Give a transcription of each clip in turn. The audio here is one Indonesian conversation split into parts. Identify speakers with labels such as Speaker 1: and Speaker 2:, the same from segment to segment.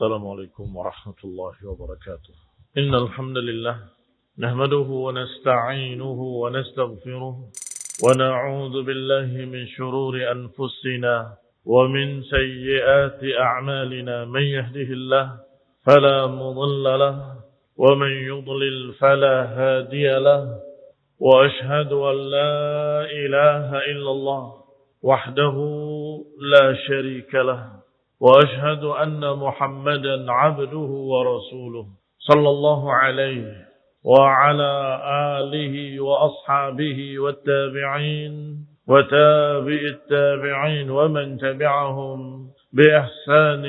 Speaker 1: السلام عليكم ورحمة الله وبركاته. إن الحمد لله نحمده ونستعينه ونستغفره ونعوذ بالله من شرور أنفسنا ومن سيئات أعمالنا. من يهده الله فلا مضل له ومن يضلل فلا هادي له وأشهد أن لا إله إلا الله وحده لا شريك له وأشهد أن محمدا عبده ورسوله صلى الله عليه وعلى آله وأصحابه والتابعين وتابع التابعين ومن تبعهم بإحسان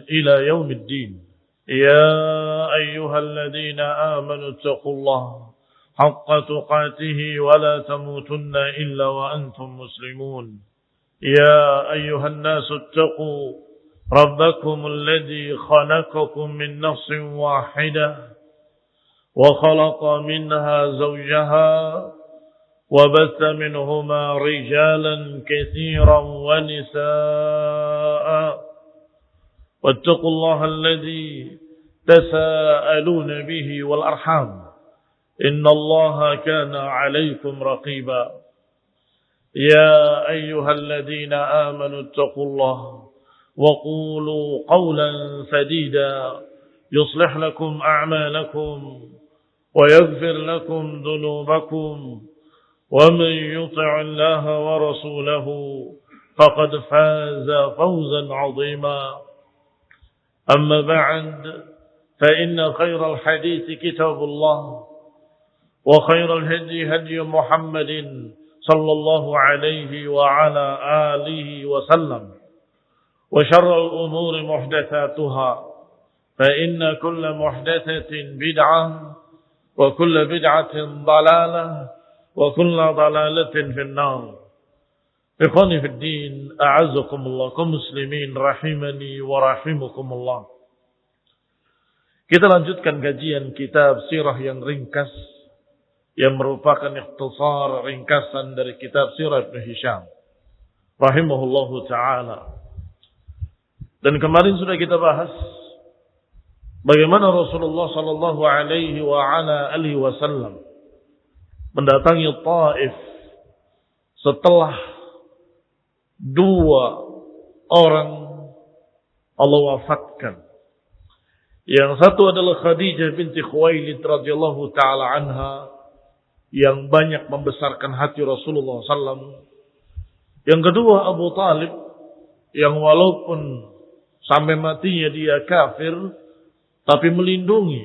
Speaker 1: إلى يوم الدين. يا أيها الذين آمنوا اتقوا الله حق تقاته ولا تموتن إلا وأنتم مسلمون. يا أيها الناس اتقوا ربكم الذي خلقكم من نفس واحدة وخلق منها زوجها وبث منهما رجالا كثيرا ونساء واتقوا الله الذي تساءلون به والأرحام إن الله كان عليكم رقيبا. يا أيها الذين آمنوا اتقوا الله وقولوا قولا سديدا يصلح لكم أعمالكم ويغفر لكم ذنوبكم ومن يطع الله ورسوله فقد فاز فوزا عظيما. أما بعد فإن خير الحديث كتاب الله وخير الهدي هدي محمد صلى الله عليه وعلى آله وسلم وشر الأمور محدثاتها فإن كل محدثة بدعة وكل بدعة ضلالة وكل ضلالة في النار. إخواني في الدين أعزكم الله كمسلمين رحمني ورحمكم الله. Kita lanjutkan kajian kitab sirah yang ringkas yang merupakan ikhtisar ringkasan dari kitab sirah Ibn Hisham rahimahullahu ta'ala. Dan kemarin sudah kita bahas bagaimana Rasulullah sallallahu alaihi wa ala alihi wasallam mendatangi Taif setelah dua orang Allah wafatkan. Yang satu adalah Khadijah binti Khuwailid radhiyallahu taala anha yang banyak membesarkan hati Rasulullah sallallahu. Yang kedua Abu Talib yang walaupun sampai matinya dia kafir, tapi melindungi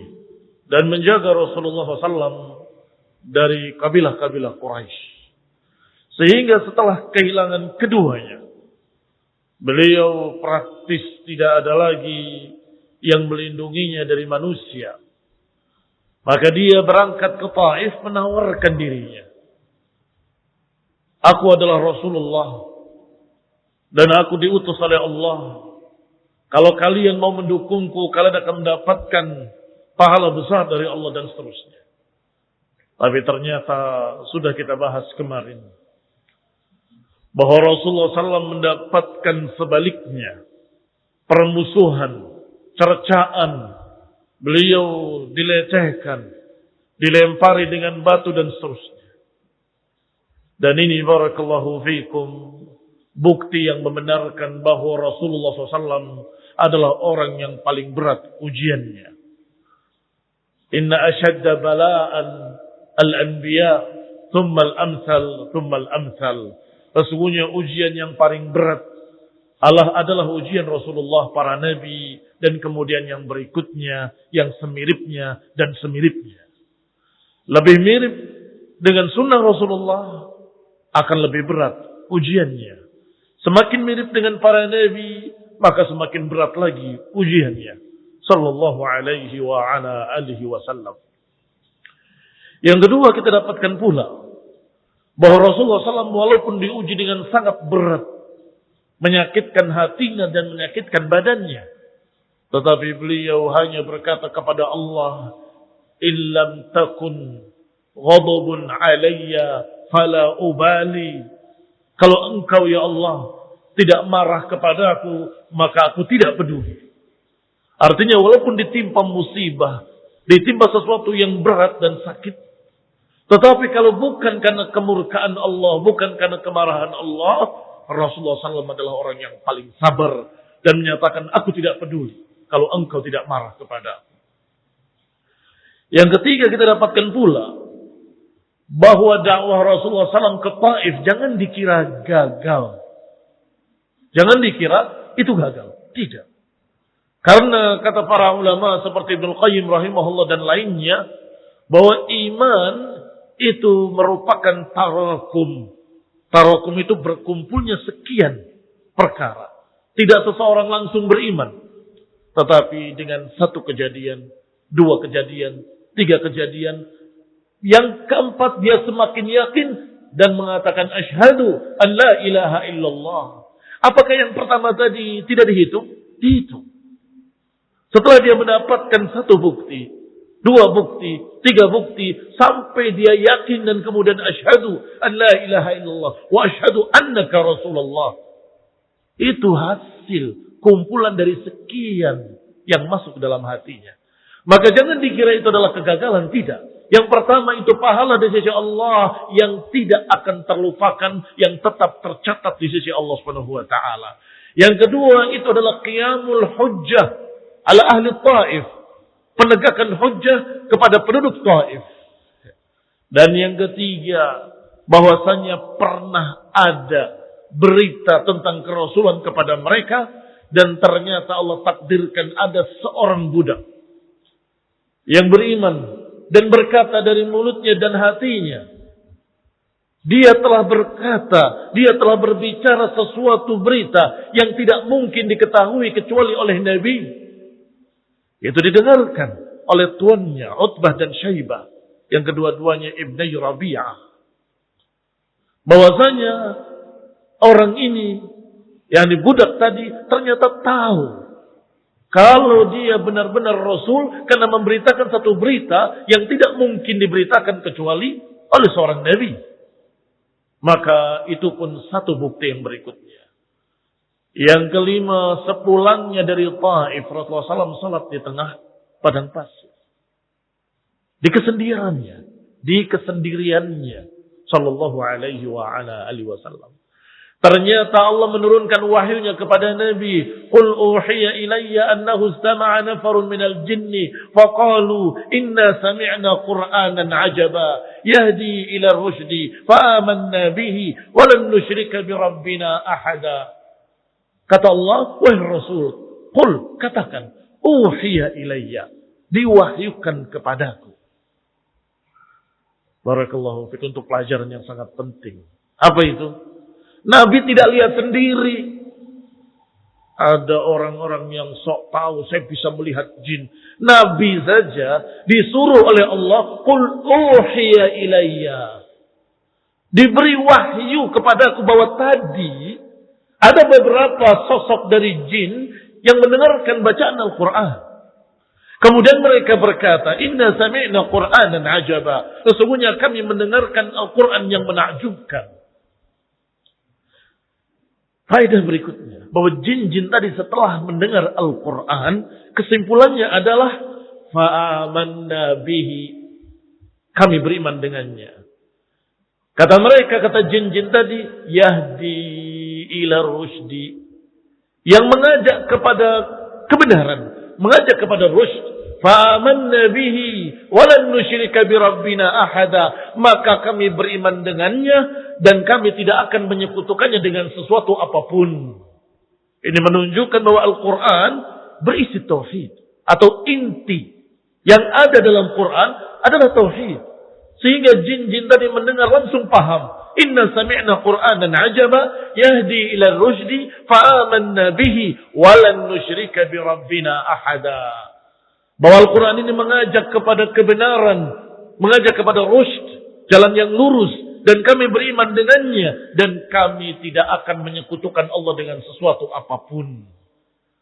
Speaker 1: dan menjaga Rasulullah SAW dari kabilah-kabilah Quraisy. Sehingga setelah kehilangan keduanya, beliau praktis tidak ada lagi yang melindunginya dari manusia. Maka dia berangkat ke Taif menawarkan dirinya. Aku adalah Rasulullah dan aku diutus oleh Allah. Kalau kalian mau mendukungku, kalian akan mendapatkan pahala besar dari Allah dan seterusnya. Tapi ternyata sudah kita bahas kemarin bahwa Rasulullah SAW mendapatkan sebaliknya permusuhan, cercaan. Beliau dilecehkan, dilempari dengan batu dan seterusnya. Dan ini barakallahu fiikum bukti yang membenarkan bahwa Rasulullah SAW adalah orang yang paling berat ujiannya. Inna ashadda bala'an al-anbiya thumma al-amthal thumma al-amthal. Sesungguhnya ujian yang paling berat adalah ujian Rasulullah, para nabi, dan kemudian yang berikutnya, yang semiripnya dan semiripnya. Lebih mirip dengan sunnah Rasulullah akan lebih berat ujiannya. Semakin mirip dengan para nabi, maka semakin berat lagi ujiannya. Sallallahu alaihi wa ala alihi wasallam. Yang kedua kita dapatkan pula bahwa Rasulullah SAW walaupun diuji dengan sangat berat, menyakitkan hatinya dan menyakitkan badannya, tetapi beliau hanya berkata kepada Allah, "Illam takun ghadabun alayya fala ubali." Kalau engkau ya Allah tidak marah kepadaku, maka aku tidak peduli. Artinya walaupun ditimpa musibah, ditimpa sesuatu yang berat dan sakit, tetapi kalau bukan karena kemurkaan Allah, bukan karena kemarahan Allah, Rasulullah SAW adalah orang yang paling sabar dan menyatakan, aku tidak peduli kalau engkau tidak marah kepada aku. Yang ketiga kita dapatkan pula bahwa dakwah Rasulullah SAW ke Taif jangan dikira gagal. Jangan dikira itu gagal. Tidak. Karena kata para ulama seperti Ibnu Qayyim rahimahullah dan lainnya, bahwa iman itu merupakan tarakum. Tarakum itu berkumpulnya sekian perkara. Tidak seseorang langsung beriman. Tetapi dengan satu kejadian, dua kejadian, tiga kejadian, yang keempat dia semakin yakin dan mengatakan asyhadu an la ilaha illallah. Apakah yang pertama tadi tidak dihitung? Dihitung. Setelah dia mendapatkan satu bukti, dua bukti, tiga bukti, sampai dia yakin dan kemudian asyhadu an la ilaha illallah wa asyhadu annaka rasulullah. Itu hasil kumpulan dari sekian yang masuk dalam hatinya. Maka jangan dikira itu adalah kegagalan, tidak. Yang pertama itu pahala di sisi Allah yang tidak akan terlupakan, yang tetap tercatat di sisi Allah Subhanahu wa taala. Yang kedua itu adalah qiyamul hujjah ala ahli Taif, penegakan hujjah kepada penduduk Taif. Dan yang ketiga, bahwasanya pernah ada berita tentang kerasulan kepada mereka dan ternyata Allah takdirkan ada seorang budak yang beriman dan berkata dari mulutnya dan hatinya, dia telah berkata, dia telah berbicara sesuatu berita yang tidak mungkin diketahui kecuali oleh Nabi. Itu didengarkan oleh tuannya Utbah dan Syaibah, yang kedua-duanya Ibnu Rabi'ah, bahwasanya orang ini yang dibudak tadi ternyata tahu kalau dia benar-benar Rasul karena memberitakan satu berita yang tidak mungkin diberitakan kecuali oleh seorang Nabi. Maka itu pun satu bukti yang berikutnya. Yang kelima, sepulangnya dari Taif, Rasulullah SAW salat di tengah padang pasir. Di kesendiriannya, sallallahu alaihi wa ala alihi wasallam. Ternyata Allah menurunkan wahyunya kepada Nabi. Qul uhiya ilayya annahu istama'a nafarun minal jinni faqalu inna sami'na qur'anan ajaba yahdi ila rusydi fa'amanna bihi wa lan nusyrika bi rabbina ahada. Kata Allah, wahai Rasul, qul, katakan, uhiya ilayya, diwahyukan kepadaku. Barakallahu fiik, untuk pelajaran yang sangat penting. Apa itu? Nabi tidak lihat sendiri. Ada orang-orang yang sok tahu, saya bisa melihat jin. Nabi saja disuruh oleh Allah, qul uhiya ilayya, diberi wahyu kepadaku bahwa tadi ada beberapa sosok dari jin yang mendengarkan bacaan Al-Quran. Kemudian mereka berkata, inna sami'na Qur'anan ajaba, sesungguhnya kami mendengarkan Al-Quran yang menakjubkan. Faedah berikutnya, bahwa jin-jin tadi setelah mendengar Al-Quran, kesimpulannya adalah fa'amanna bihi, kami beriman dengannya. Kata mereka, kata jin-jin tadi, yahdi ila rusydi, yang mengajak kepada kebenaran, mengajak kepada rusyd. Fa'amanna bihi walan nusyrika bi rabbina ahada, maka kami beriman dengannya dan kami tidak akan menyekutukannya dengan sesuatu apapun. Ini menunjukkan bahwa Al-Quran berisi tauhid, atau inti yang ada dalam Quran adalah tauhid. Sehingga jin-jin tadi mendengar langsung paham. Inna sami'na Qur'anan ajaba yahdi ila rusydi fa'amanna bihi walan nusyrika bi rabbina ahada. Bahwa Al-Quran ini mengajak kepada kebenaran, mengajak kepada rusyd, jalan yang lurus, dan kami beriman dengannya, dan kami tidak akan menyekutukan Allah dengan sesuatu apapun.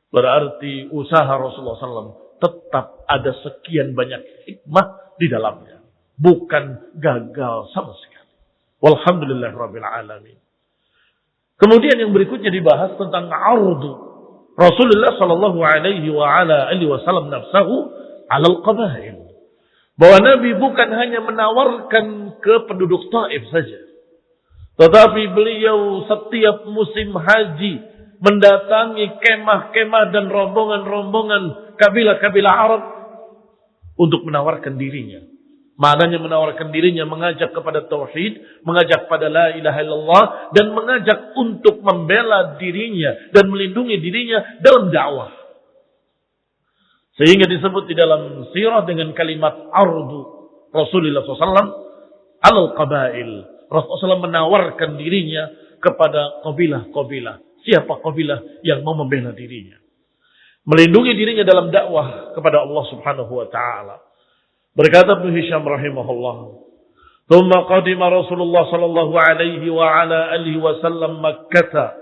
Speaker 1: Berarti usaha Rasulullah SAW tetap ada sekian banyak hikmah di dalamnya, bukan gagal sama sekali. Walhamdulillahirabbil alamin. Kemudian yang berikutnya dibahas tentang ardu Rasulullah sallallahu alaihi wa ala alihi wasallam nafsahu 'ala al-qabail. Bahwa Nabi bukan hanya menawarkan ke penduduk Taif saja, tetapi beliau setiap musim haji mendatangi kemah-kemah dan rombongan-rombongan kabilah-kabilah Arab untuk menawarkan dirinya. Maknanya menawarkan dirinya, mengajak kepada tauhid, mengajak pada la ilaha illallah, dan mengajak untuk membela dirinya dan melindungi dirinya dalam dakwah. Sehingga disebut di dalam sirah dengan kalimat ardu Rasulullah SAW alal qabail. Rasulullah SAW menawarkan dirinya kepada kabilah-kabilah. Siapa kabilah yang mau membela dirinya, melindungi dirinya dalam dakwah kepada Allah Subhanahu wa taala. Berkata Ibnu Hisham rahimahullah, "Tsumma qadima Rasulullah sallallahu alaihi wa ala alihi wasallam Makkah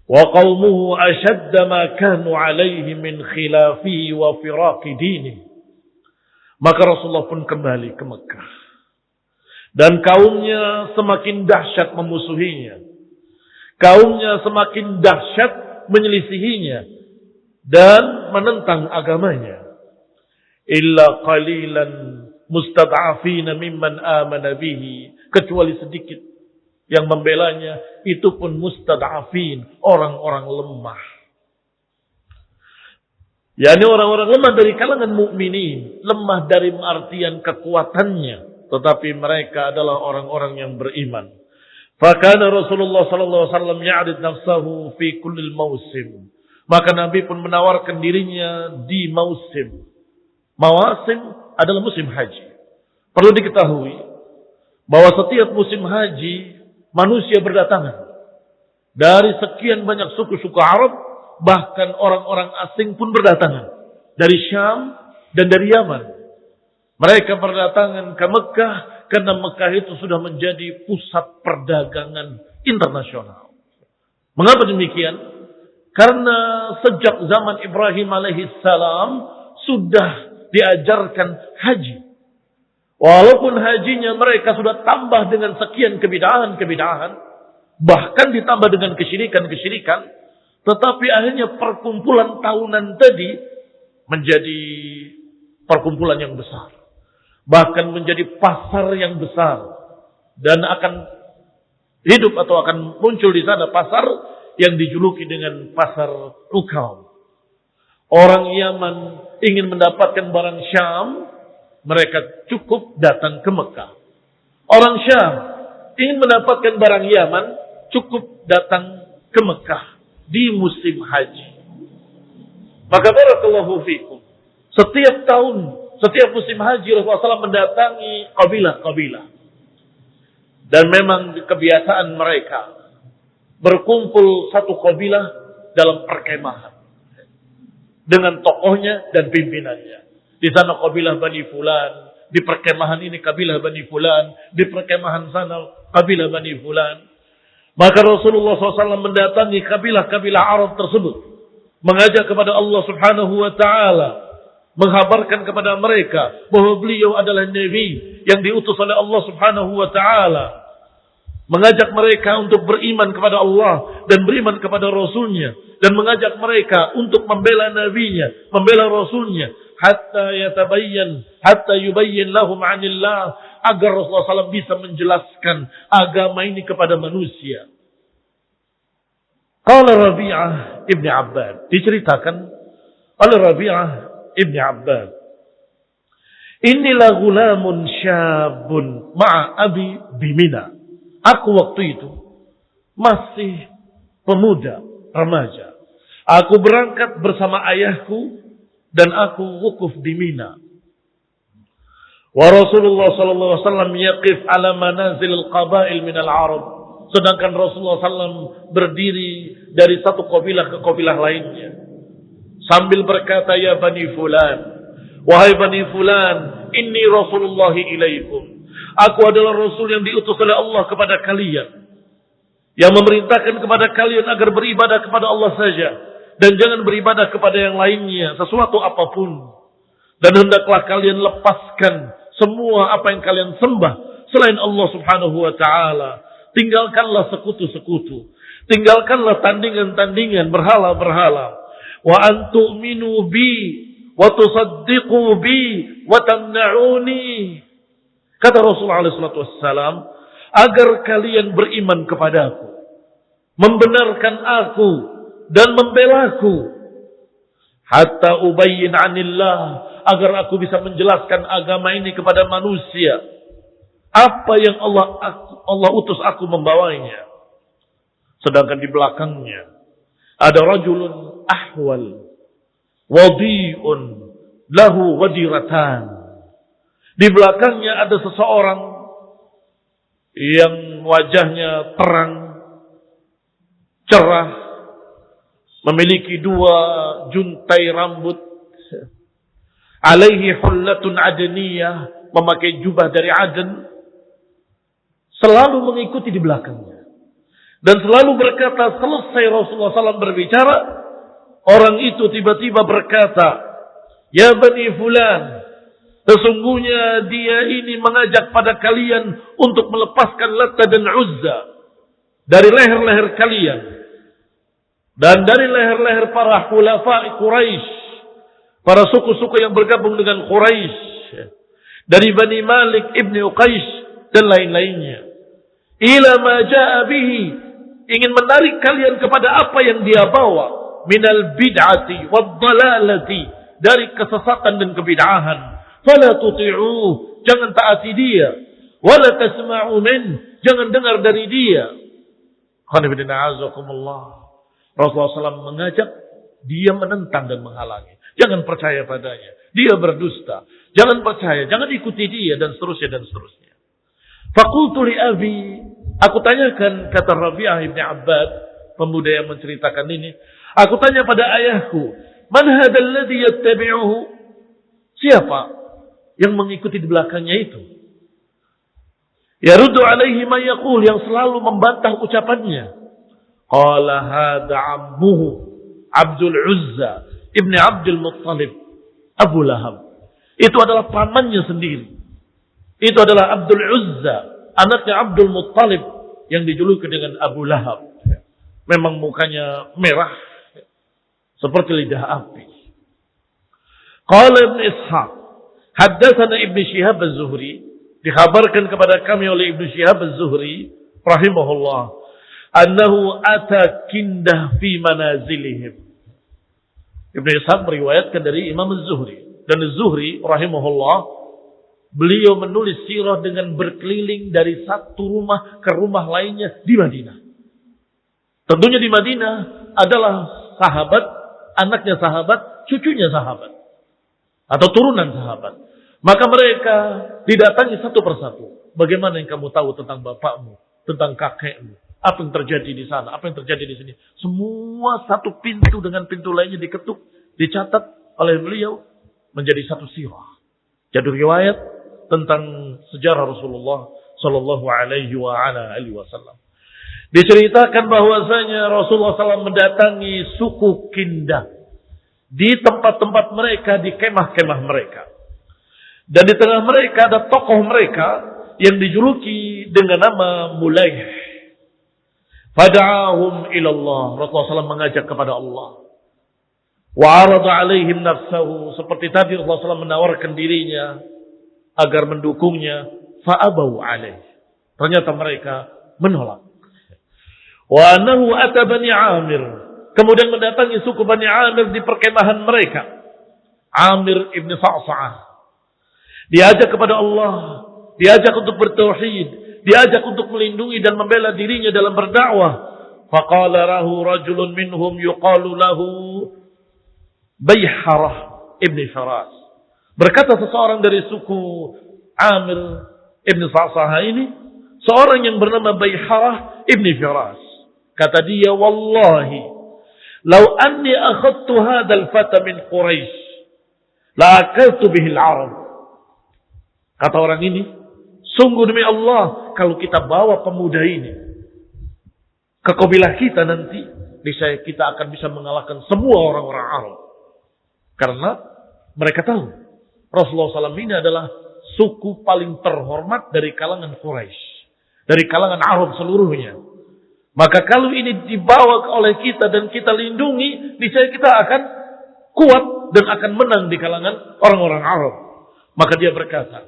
Speaker 1: wa qaumuhu ashadda ma kanu alaihi min khilafihi wa firaqi dinihi." Maka Rasulullah pun kembali ke Mekah. Dan kaumnya semakin dahsyat memusuhinya. Kaumnya semakin dahsyat menyelisihinya dan menentang agamanya. Illa qalilan mustad'afina mimman amana bihi. Kecuali sedikit yang membelanya, itu pun mustad'afin, orang-orang lemah. Yani orang-orang lemah dari kalangan mukminin, lemah dari artian kekuatannya, tetapi mereka adalah orang-orang yang beriman. Fakana Rasulullah sallallahu alaihi wasallam ya'rid nafsahu fi kullil mausim. Maka Nabi pun menawarkan dirinya di mausim. Mawasim adalah musim haji. Perlu diketahui bahwa setiap musim haji manusia berdatangan dari sekian banyak suku-suku Arab, bahkan orang-orang asing pun berdatangan dari Syam dan dari Yaman. Mereka berdatangan ke Mekah karena Mekah itu sudah menjadi pusat perdagangan internasional. Mengapa demikian? Karena sejak zaman Ibrahim alaihissalam sudah diajarkan haji. Walaupun hajinya mereka sudah tambah dengan sekian kebidahan-kebidahan, bahkan ditambah dengan kesyirikan-kesyirikan, tetapi akhirnya perkumpulan tahunan tadi menjadi perkumpulan yang besar. Bahkan menjadi pasar yang besar. Dan akan hidup atau akan muncul di sana pasar yang dijuluki dengan pasar Ukam. Orang Yaman ingin mendapatkan barang Syam, mereka cukup datang ke Mekah. Orang Syam ingin mendapatkan barang Yaman, cukup datang ke Mekah di musim haji. Maka barakallahu fikum, setiap tahun, setiap musim haji Rasulullah SAW mendatangi kabilah-kabilah. Dan memang kebiasaan mereka berkumpul satu kabilah dalam perkemahan dengan tokohnya dan pimpinannya. Di sana kabilah Bani Fulan, di perkemahan ini kabilah Bani Fulan, di perkemahan sana kabilah Bani Fulan. Maka Rasulullah SAW mendatangi kabilah-kabilah Arab tersebut, mengajak kepada Allah Subhanahu wa taala, menghabarkan kepada mereka bahwa beliau adalah nabi yang diutus oleh Allah Subhanahu wa taala. Mengajak mereka untuk beriman kepada Allah dan beriman kepada Rasulnya, dan mengajak mereka untuk membela nabinya, membela Rasulnya, hatta yubayyin lahum 'anillah, agar Rasulullah SAW bisa menjelaskan agama ini kepada manusia. Qala Rabi'ah ibn Abbad, diceritakan oleh Rabi'ah ibn Abbad, "Inilah gulamun syabun ma'a abi bimina." Aku waktu itu masih pemuda, remaja. Aku berangkat bersama ayahku dan aku wukuf di Mina. Wa Rasulullah sallallahu alaihi wasallam yaqif ala manazil al-qabail min al-Arab. Sedangkan Rasulullah SAW berdiri dari satu kabilah ke kabilah lainnya sambil berkata, "Ya Bani Fulan, wahai Bani Fulan, inni Rasulullah ilaikum." Aku adalah Rasul yang diutus oleh Allah kepada kalian, yang memerintahkan kepada kalian agar beribadah kepada Allah saja dan jangan beribadah kepada yang lainnya, sesuatu apapun. Dan hendaklah kalian lepaskan semua apa yang kalian sembah selain Allah Subhanahu wa taala. Tinggalkanlah sekutu-sekutu. Tinggalkanlah tandingan-tandingan, berhala-berhala. Wa antu'minu bi wa tusaddiqu bi wa tamna'uni. Kata Rasulullah SAW, agar kalian beriman kepadaku, membenarkan aku dan membelaku, hatta ubayyin anillah, agar aku bisa menjelaskan agama ini kepada manusia. Apa yang Allah utus aku membawanya. Sedangkan di belakangnya ada rajulun ahwal wadi'un lahu wadiratan. Di belakangnya ada seseorang yang wajahnya terang, cerah, memiliki 2 juntai rambut, alaihi hullatun adaniyah, memakai jubah dari Aden, selalu mengikuti di belakangnya. Dan selalu berkata, selesai Rasulullah SAW berbicara, orang itu tiba-tiba berkata, ya Bani Fulan, sesungguhnya dia ini mengajak pada kalian untuk melepaskan Latta dan Uzza dari leher-leher kalian. Dan dari leher-leher para khulafa Quraisy, para suku-suku yang bergabung dengan Quraisy, dari Bani Malik ibn Uqaish dan lain-lainnya. Ila ma ja'a bihi, ingin menarik kalian kepada apa yang dia bawa, minal bid'ati wad dalalati, dari kesesatan dan kebid'ahan. Fala tuti'uh, jangan taati dia. Wala tasma'u min, jangan dengar dari dia. Rasulullah SAW mengajak, dia menentang dan menghalangi. Jangan percaya padanya, dia berdusta. Jangan percaya, jangan ikuti dia, dan seterusnya dan seterusnya. Faqultu li abi, aku tanyakan, kata Rabi'ah ibn Abbad, pemuda yang menceritakan ini, aku tanya pada ayahku, man hadzal ladzi yattabi'uhu? Siapa yang mengikuti di belakangnya itu? Yaruddu alaihi ma yaqul, yang selalu membantah ucapannya. Qala hadza ammuhu Abdul Uzza ibn Abdul Muttalib Abu Lahab. Itu adalah pamannya sendiri. Itu adalah Abdul Uzza, anaknya Abdul Muttalib yang dijuluki dengan Abu Lahab. Memang mukanya merah seperti lidah api. Qala Ibn Ishaq, haddatsana Ibn Shihab Az-Zuhri, dikhabarkan kepada kami oleh Ibn Shihab Az-Zuhri rahimahullah, annahu ata kindah fi manazilihim. Ibn Ishaq meriwayatkan dari Imam Az-Zuhri, dan Az-Zuhri rahimahullah, beliau menulis sirah dengan berkeliling dari satu rumah ke rumah lainnya di Madinah. Tentunya di Madinah adalah sahabat, anaknya sahabat, cucunya sahabat, atau turunan sahabat. Maka mereka didatangi satu persatu. Bagaimana yang kamu tahu tentang bapakmu, tentang kakekmu? Apa yang terjadi di sana? Apa yang terjadi di sini? Semua satu pintu dengan pintu lainnya diketuk, dicatat oleh beliau menjadi satu sirah. Jadi riwayat tentang sejarah Rasulullah Sallallahu Alaihi Wasallam. Diceritakan bahwasanya Rasulullah SAW mendatangi suku Kindah di tempat-tempat mereka, di kemah-kemah mereka. Dan di tengah mereka ada tokoh mereka yang dijuluki dengan nama Mulaih. Fada'ahum ilallah. Rasulullah SAW mengajak kepada Allah. Wa'arada alaihim nafsahu. Seperti tadi Rasulullah SAW menawarkan dirinya agar mendukungnya. Fa'abau alaih. Ternyata mereka menolak. Wa anahu ata Bani Amir. Kemudian mendatangi suku Bani Amir di perkemahan mereka. Amir ibn Sa'sa'ah. Diajak kepada Allah. Diajak untuk bertauhid. Diajak untuk melindungi dan membela dirinya dalam berdakwah. Faqala lahu rajulun minhum yuqalu lahu Bayharah ibn Faras. Berkata seseorang dari suku Amir ibn Sa'sa'ah ini, seorang yang bernama Bayharah ibn Faras. Kata dia, wallahi, law anni akhadtu hadzal fata min Quraisy, la akaltu bihi al-Arab. Kata orang ini, sungguh demi Allah, kalau kita bawa pemuda ini ke kabilah kita nanti, niscaya kita akan bisa mengalahkan semua orang-orang Arab. Karena mereka tahu Rasulullah SAW ini adalah suku paling terhormat dari kalangan Quraisy, dari kalangan Arab seluruhnya. Maka kalau ini dibawa oleh kita dan kita lindungi, niscaya kita akan kuat dan akan menang di kalangan orang-orang Arab. Maka dia berkata,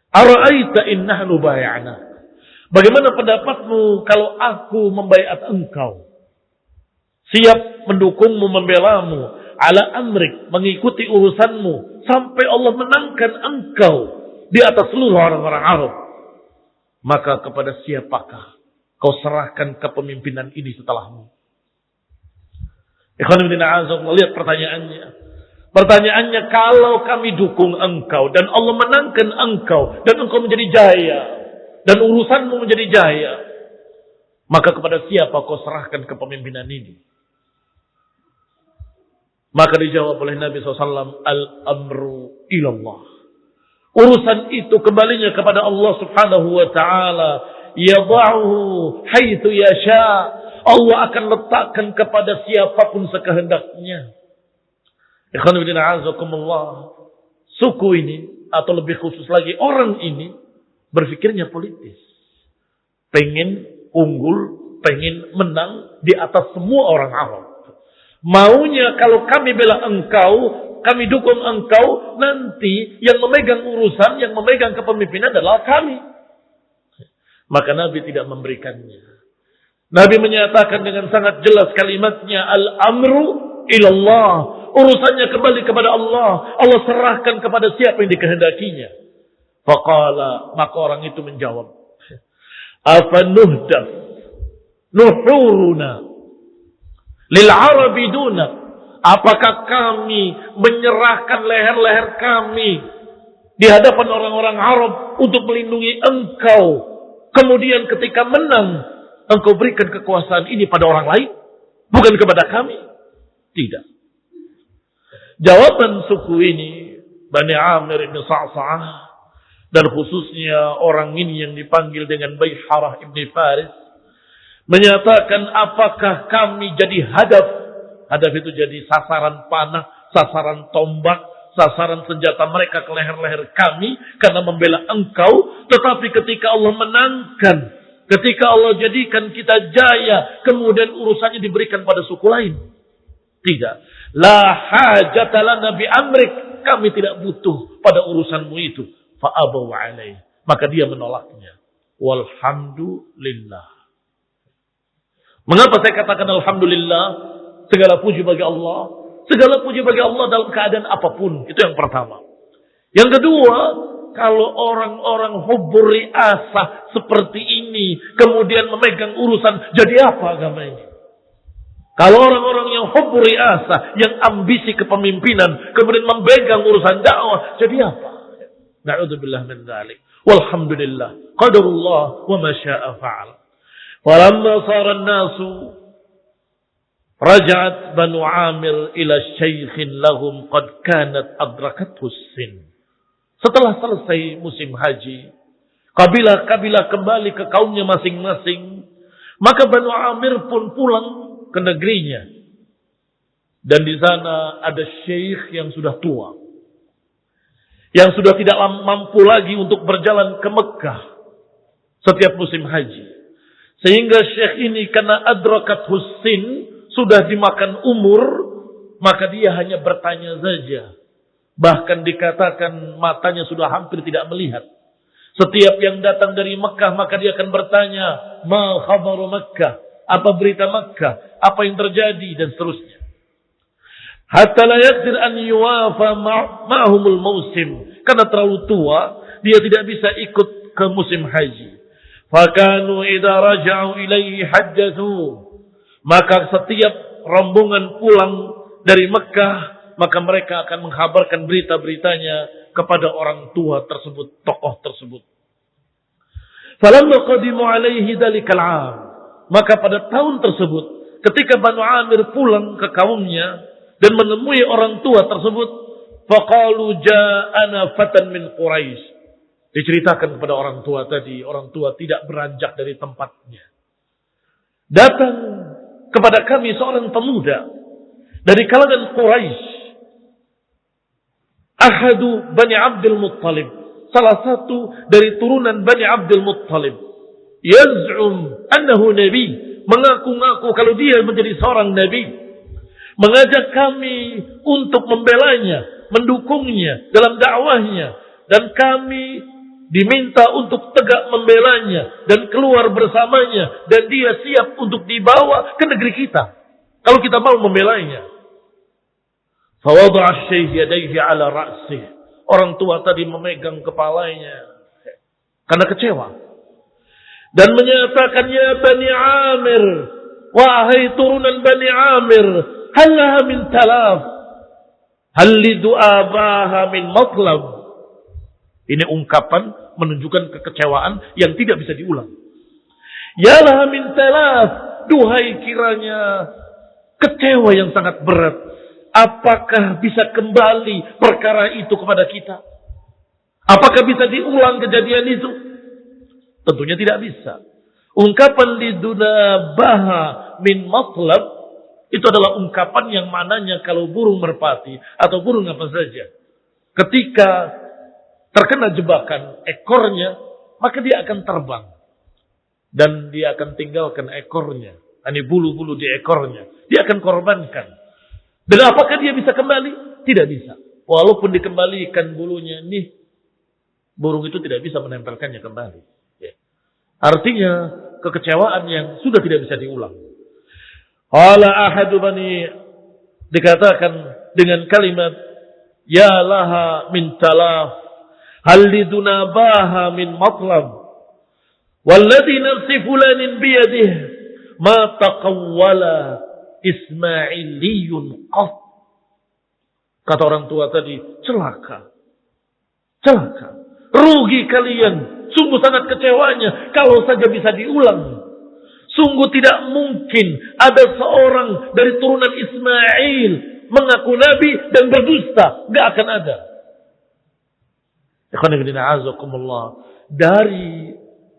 Speaker 1: "Ara'aita in nahnu bay'ana?" Bagaimana pendapatmu kalau aku membaiat engkau? Siap mendukungmu, membelamu, ala amrik, mengikuti urusanmu, sampai Allah menangkan engkau di atas seluruh orang-orang Arab. Maka kepada siapakah kau serahkan kepemimpinan ini setelahmu? Ikhwan fillah, azza lihat pertanyaannya. Pertanyaannya, kalau kami dukung engkau dan Allah menangkan engkau dan engkau menjadi jaya dan urusanmu menjadi jaya, maka kepada siapa kau serahkan kepemimpinan ini? Maka dijawab oleh Nabi SAW, al-amru ilallah. Urusan itu kembalinya kepada Allah Subhanahu wa ta'ala. Yada'uhu haitsu yasha. Allah akan letakkan kepada siapapun sekehendaknya. Ikhwan fillah azakumullah. Suku ini, atau lebih khusus lagi orang ini, berpikirnya politis. Pengen unggul, pengen menang di atas semua orang Arab. Maunya kalau kami bela engkau, kami dukung engkau, nanti yang memegang urusan, yang memegang kepemimpinan adalah kami. Maka Nabi tidak memberikannya. Nabi menyatakan dengan sangat jelas kalimatnya, al-amru ilallah. Urusannya kembali kepada Allah. Allah serahkan kepada siapa yang dikehendakinya. Faqala, maka orang itu menjawab, afa nuhdaf nuhuruna lil arabi duna. Apakah kami menyerahkan leher-leher kami di hadapan orang-orang Arab untuk melindungi engkau? Kemudian ketika menang, engkau berikan kekuasaan ini pada orang lain, bukan kepada kami? Tidak. Jawaban suku ini, Bani Amir ibn Sa'sa'ah, dan khususnya orang ini yang dipanggil dengan Bayharah ibn Faris, menyatakan, apakah kami jadi hadaf? Hadaf itu jadi sasaran panah, sasaran tombak, sasaran senjata mereka ke leher-leher kami karena membela engkau. Tetapi ketika Allah menangkan, ketika Allah jadikan kita jaya, kemudian urusannya diberikan pada suku lain. Tidak. La hajata lana bi amrik. Kami tidak butuh pada urusanmu itu. Fa'abaw alaih. Maka dia menolaknya. Walhamdulillah. Mengapa saya katakan alhamdulillah? Segala puji bagi Allah. Segala puji bagi Allah dalam keadaan apapun. Itu yang pertama. Yang kedua, kalau orang-orang hubbur riasah seperti ini, kemudian memegang urusan, jadi apa agama ini? Kalau orang-orang yang hubbur riasah, yang ambisi kepemimpinan, kemudian memegang urusan dakwah, jadi apa? Na'udzubillah min dzalik. Walhamdulillah. Qadarullah wa ma syaa fa'al. Walamma sara an-nasu raja'at Banu Amir ila syaikhin lahum qad kanat adrakathu sin. Setelah selesai musim haji, kabilah-kabilah kembali ke kaumnya masing-masing, maka Banu Amir pun pulang ke negerinya. Dan di sana ada syekh yang sudah tua, yang sudah tidak mampu lagi untuk berjalan ke Mekah setiap musim haji. Sehingga syekh ini karena adrakathu sin, sudah dimakan umur, maka dia hanya bertanya saja. Bahkan dikatakan matanya sudah hampir tidak melihat. Setiap yang datang dari Mekah, maka dia akan bertanya, ma khabaru Mekah? Apa berita Mekah? Apa yang terjadi? Dan seterusnya. Hatta la yaqdir an yuwafa ma'humul mausim. Karena terlalu tua, dia tidak bisa ikut ke musim haji. Fakanu idza raja'u ilaihi hajjathu. Maka setiap rombongan pulang dari Mekah, maka mereka akan menghabarkan berita-beritanya kepada orang tua tersebut, tokoh tersebut. Falamma qadimu alaihi dalikal 'am. Maka pada tahun tersebut, ketika Banu Amir pulang ke kaumnya dan menemui orang tua tersebut, faqalu ja'ana fatan min Quraisy. Diceritakan kepada orang tua tadi, orang tua tidak beranjak dari tempatnya. Datang kepada kami seorang pemuda dari kalangan Quraisy, ahadu Bani Abdul Muttalib, salah satu dari turunan Bani Abdul Muttalib. yaz'um annahu nabi, mengaku-ngaku kalau dia menjadi seorang nabi, mengajak kami untuk membelanya, mendukungnya dalam dakwahnya, dan kami diminta untuk tegak membelanya dan keluar bersamanya, dan dia siap untuk dibawa ke negeri kita kalau kita mau membelanya. Fawada'a asy-syaikh yadayhi 'ala ra'sih. Orang tua tadi memegang kepalanya karena kecewa dan menyatakan, ya Bani Amir, wahai turunan Bani Amir, hal laha min talaf, hal lidu'abaha min matlab. Ini ungkapan menunjukkan kekecewaan yang tidak bisa diulang. Ya laha min talaf, duhai kiranya kecewa yang sangat berat. Apakah bisa kembali perkara itu kepada kita? Apakah bisa diulang kejadian itu? Tentunya tidak bisa. Ungkapan lidunabaha min matlab itu adalah ungkapan yang mananya kalau burung merpati atau burung apa saja, ketika terkena jebakan ekornya, maka dia akan terbang dan dia akan tinggalkan ekornya. Ini bulu-bulu di ekornya dia akan korbankan. Dan apakah dia bisa kembali? Tidak bisa. Walaupun dikembalikan bulunya, nih burung itu tidak bisa menempelkannya kembali. Ya. Artinya kekecewaan yang sudah tidak bisa diulang. Qala ahadu bani, dikatakan dengan kalimat ya laha min talaf, hal lidunabaha min matlab, walladhi nafsi fulanin biyadih ma taqawwala Ismailiyun qaf. Kata orang tua tadi, celaka, rugi kalian, sungguh sangat kecewanya kalau saja bisa diulang. Sungguh tidak mungkin ada seorang dari turunan Ismail mengaku nabi dan berdusta, gak akan ada. Dari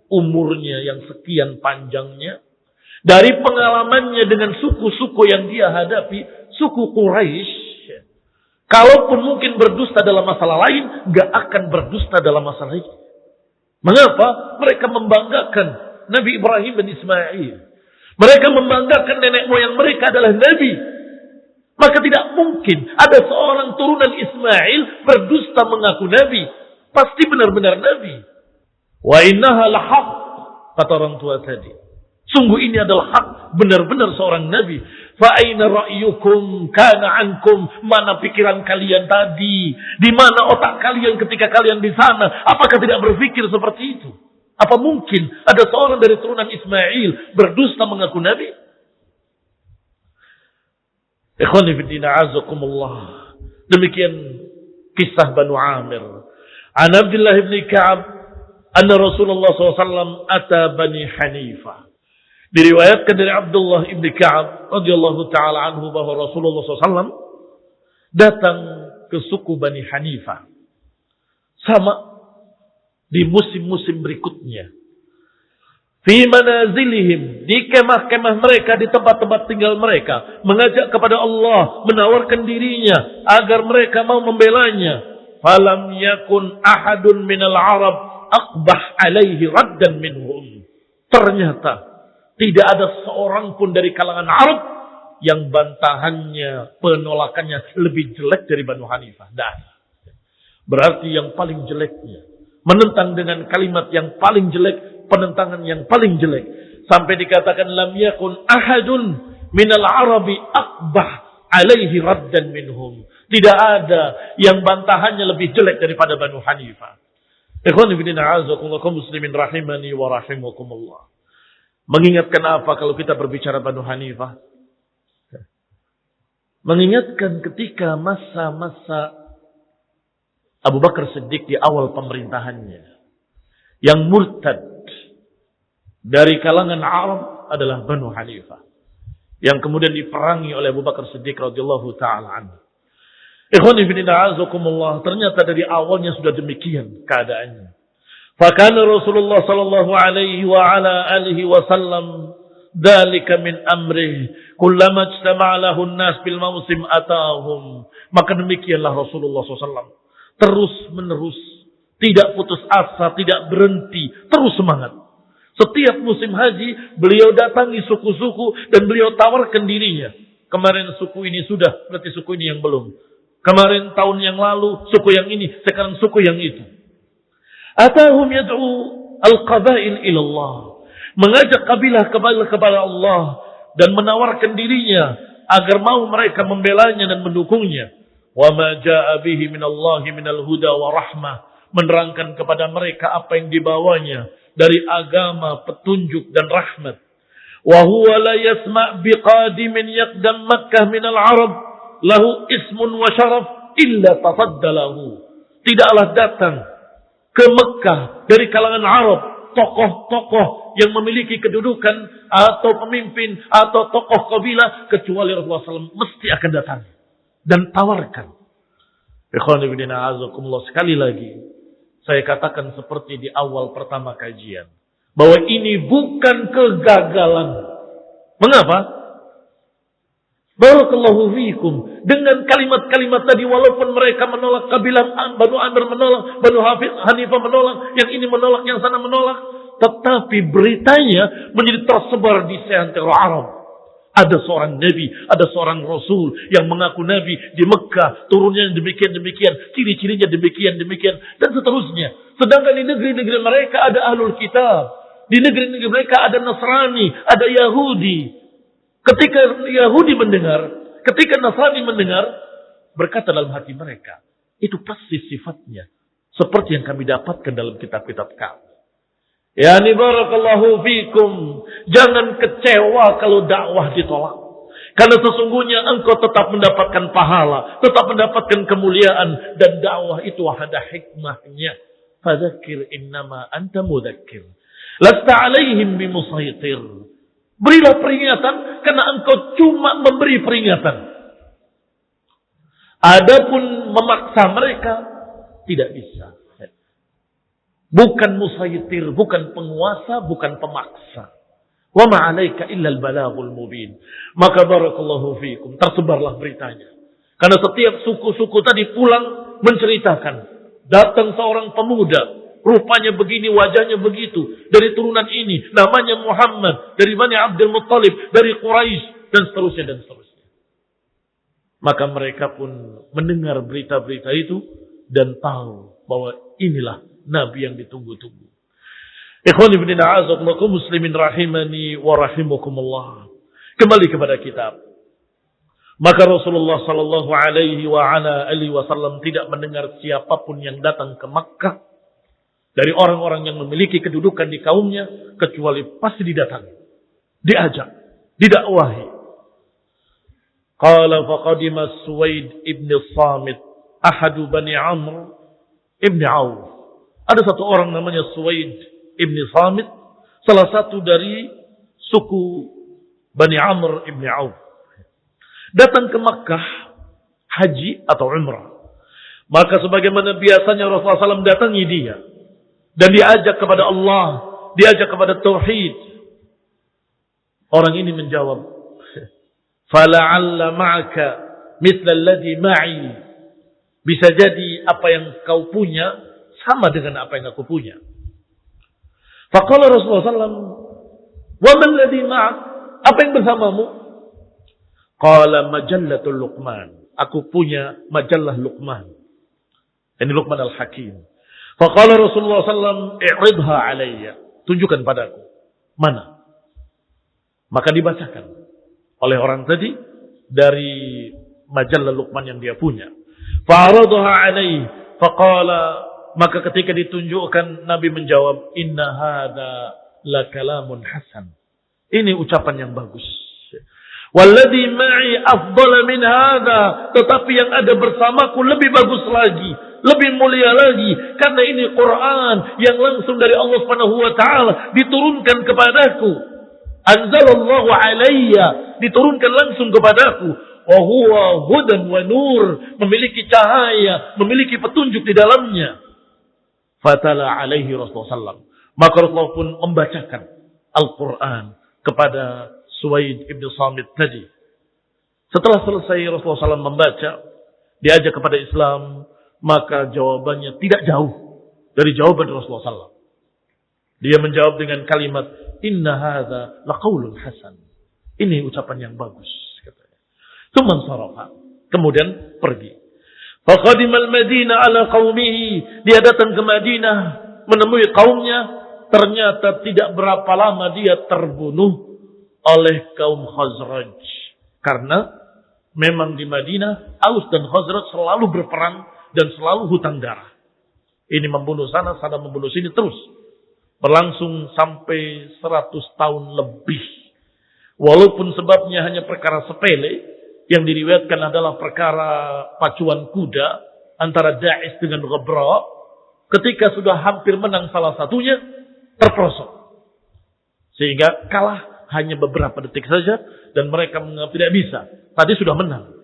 Speaker 1: umurnya yang sekian panjangnya, dari pengalamannya dengan suku-suku yang dia hadapi, suku Quraisy, kalaupun mungkin berdusta dalam masalah lain, gak akan berdusta dalam masalah ini. Mengapa? Mereka membanggakan Nabi Ibrahim dan Ismail. Mereka membanggakan nenek moyang mereka adalah Nabi. Maka tidak mungkin ada seorang turunan Ismail berdusta mengaku Nabi. Pasti benar-benar Nabi. Wa innaha lahaq, kata orang tua tadi. Sungguh ini adalah hak, benar-benar seorang Nabi. Fa'aina ra'yukum kana ankum, mana pikiran kalian tadi? Di mana otak kalian ketika kalian di sana? Apakah tidak berpikir seperti itu? Apa mungkin ada seorang dari turunan Ismail berdusta mengaku Nabi? Ikhwani fiddin a'azakumullah. Demikian kisah Banu Amir. An Abdullah ibn Ka'ab anna Rasulullah SAW ata Bani Hanifah. Diriwayatkan dari Abdullah ibn Ka'ab radhiyallahu taala anhu bahwa Rasulullah SAW datang ke suku Bani Hanifah. Sama di musim-musim berikutnya. Fi manazilihim, di kemah-kemah mereka, di tempat-tempat tinggal mereka, mengajak kepada Allah, menawarkan dirinya agar mereka mau membelanya. Falam yakun ahadun minal Arab aqbah alaihi raddan minhum. Ternyata tidak ada seorang pun dari kalangan Arab yang bantahannya, penolakannya lebih jelek dari Banu Hanifah. Dan berarti yang paling jeleknya, menentang dengan kalimat yang paling jelek, penentangan yang paling jelek. Sampai dikatakan lam yakun ahadun minal Arabi aqbah alaihi raddan minhum. Tidak ada yang bantahannya lebih jelek daripada Banu Hanifah. Ikhwan fillah a'azakumullah muslimin rahimani wa rahimakumullah. Mengingatkan apa kalau kita berbicara Banu Hanifah? Mengingatkan ketika masa-masa Abu Bakar Siddiq di awal pemerintahannya. Yang murtad dari kalangan Arab adalah Banu Hanifah. Yang kemudian diperangi oleh Abu Bakar Siddiq radhiyallahu ta'ala anhu. Ikhwani fillah a'azakumullah, ternyata dari awalnya sudah demikian keadaannya. Fakana Rasulullah sallallahu alaihi wa ala alihi wasallam dzalika min amrih kullama ijtama'a lahu an-nas bil mawsim atahum. Maka demikianlah Rasulullah SAW terus menerus, tidak putus asa, tidak berhenti, terus semangat. Setiap musim haji, beliau datangi suku-suku dan beliau tawarkan dirinya. Kemarin suku ini sudah, berarti suku ini yang belum. Kemarin tahun yang lalu, suku yang ini, sekarang suku yang itu. Atahum yad'u al-qabail ilallah. Mengajak kabilah-kabilah kepada Allah dan menawarkan dirinya agar mau mereka membelanya dan mendukungnya. Wa ma jaa'a bihi minallahi minal huda wa rahmah. Menerangkan kepada mereka apa yang dibawanya dari agama, petunjuk dan rahmat. Wa huwa la yasma' biqadimin yaqdam Makkah minal Arab lahu ismun wa syaraf illa tafaddalahu. Tidaklah datang ke Mekah dari kalangan Arab tokoh-tokoh yang memiliki kedudukan atau pemimpin atau tokoh kabilah kecuali Rasulullah SAW mesti akan datang dan tawarkan. Ikhwan fillah a'azakumullah, sekali lagi saya katakan seperti di awal pertama kajian bahwa ini bukan kegagalan. Mengapa? Barakallahu fiikum. Dengan kalimat-kalimat tadi, walaupun mereka menolak, kabilah Banu Amir menolak, Banu Hanifah menolak, yang ini menolak, yang sana menolak, tetapi beritanya menjadi tersebar di seantero Arab. Ada seorang nabi, ada seorang rasul yang mengaku nabi di Mekah, turunnya demikian-demikian, ciri-cirinya demikian-demikian, dan seterusnya. Sedangkan di negeri-negeri mereka ada ahlul kitab. Di negeri-negeri mereka ada Nasrani, ada Yahudi. Ketika Yahudi mendengar, ketika Nasrani mendengar, berkata dalam hati mereka, itu pasti sifatnya seperti yang kami dapatkan dalam kitab-kitab kami. Yani barakallahu fikum, jangan kecewa kalau dakwah ditolak. Karena sesungguhnya engkau tetap mendapatkan pahala, tetap mendapatkan kemuliaan, dan dakwah itu ada hikmahnya. Fadzakir innama anta mudzakir. Lasta alaihim bimusaitir. Berilah peringatan karena engkau cuma memberi peringatan. Adapun memaksa mereka tidak bisa. Bukan musaitir, bukan penguasa, bukan pemaksa. Wa ma 'alaika illa al-balaghul mubin. Maka barakallahu fiikum, tersebarlah beritanya. Karena setiap suku-suku tadi pulang menceritakan, datang seorang pemuda, rupanya begini, wajahnya begitu, dari turunan ini, namanya Muhammad, dari Bani Abdul Muttalib, dari Quraisy, dan seterusnya dan seterusnya. Maka mereka pun mendengar berita-berita itu dan tahu bahwa inilah Nabi yang ditunggu-tunggu. Ikhwan ibn a'azakumullah muslimin rahimani wa rahimakumullah. Kembali kepada kitab. Maka Rasulullah sallallahu alaihi wa ala alihi wasallam tidak mendengar siapapun yang datang ke Makkah dari orang-orang yang memiliki kedudukan di kaumnya kecuali pasti didatangi, diajak, didakwahi. Qala faqadima Suwaid ibn Samit ahadu Bani Amr ibn Auf. Ada satu orang namanya Suwaid ibn Samit, salah satu dari suku Bani Amr ibn Auf. Datang ke Makkah haji atau umrah. Maka sebagaimana biasanya Rasulullah SAW datangi dia dan diajak kepada Allah, diajak kepada tauhid. Orang ini menjawab, "Fala'alla ma'aka mithla alladhi ma'i." Bisa jadi apa yang kau punya sama dengan apa yang aku punya. Faqala Rasulullah SAW, "Wa man alladhi ma'ak?" Apa yang bersamamu? Qala majallatul Luqman. Aku punya majallah Luqman. Ini Luqman al-Hakim. Faqala Rasulullah SAW, "I'ridha alayya." Tunjukkan padaku. Mana? Maka dibacakan oleh orang tadi dari majallah Luqman yang dia punya. Fa'aradaha alayhi. Faqala, maka ketika ditunjukkan, Nabi menjawab, "Inna hadha la kalamun hasan." Ini ucapan yang bagus. Walladhi ma'i afdala min hadha. Tetapi yang ada bersamaku lebih bagus lagi, lebih mulia lagi, karena ini Quran yang langsung dari Allah Subhanahu wa taala diturunkan kepadaku. Anzalallahu alayya, diturunkan langsung kepadaku. Wa huwa hudan wa nur, memiliki cahaya, memiliki petunjuk di dalamnya. Fatala alaihi Rasulullah SAW. Maka Rasulullah pun membacakan Al-Quran kepada Suwaid ibn Samit tadi. Setelah selesai Rasulullah SAW membaca, diajak kepada Islam, maka jawabannya tidak jauh dari jawaban Rasulullah SAW. Dia menjawab dengan kalimat, "Inna hadza laqaulun hasan." Ini ucapan yang bagus, katanya. Tsumma sarafa. Kemudian pergi. Faqadimal Madinah ala qaumihi. Dia datang ke Madinah menemui kaumnya. Ternyata tidak berapa lama dia terbunuh oleh kaum Khazraj. Karena memang di Madinah Aus dan Khazraj selalu berperang dan selalu hutang darah. Ini membunuh sana membunuh sini terus. Berlangsung sampai 100 tahun lebih. Walaupun sebabnya hanya perkara sepele, yang diriwayatkan adalah perkara pacuan kuda antara Da'is dengan Ghabra. Ketika sudah hampir menang salah satunya, terperosok. Sehingga kalah hanya beberapa detik saja dan mereka menganggap tidak bisa. Tadi sudah menang.